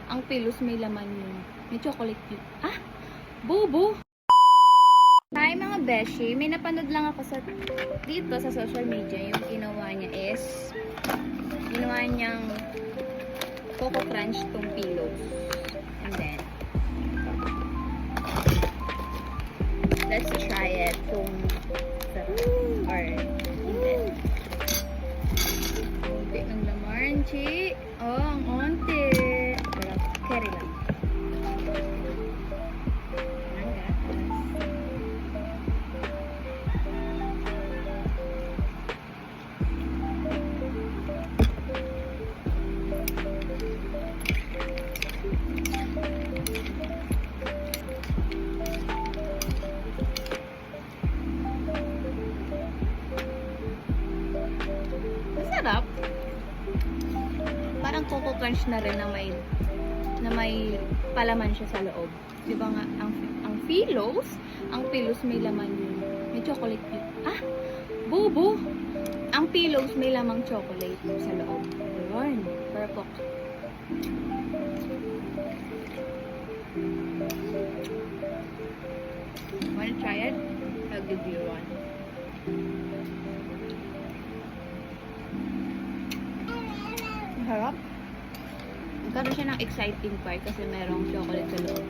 Ang pillows may laman yun. May chocolate yun. Ah! Bobo! Hi mga beshi, may napanood lang ako dito sa social media. Yung ginawa niya is ginawa niyang Coco Crunch tong pillows. And then let's try it kung or hindi. Unti ng laman, chi. Oh, ang unti. Pero carry lang. Masarap. Parang Coco Crunch na rin na may palaman siya sa loob. 'Di ba nga ang pillows may laman yun. May chocolate yun. Ah, bobo. Ang pillows may lamang chocolate sa loob. Ayun, perfect. Wanna try it? I'll give you one. Harap. Nagkaroon siya ng exciting part kasi merong chocolate sa loob.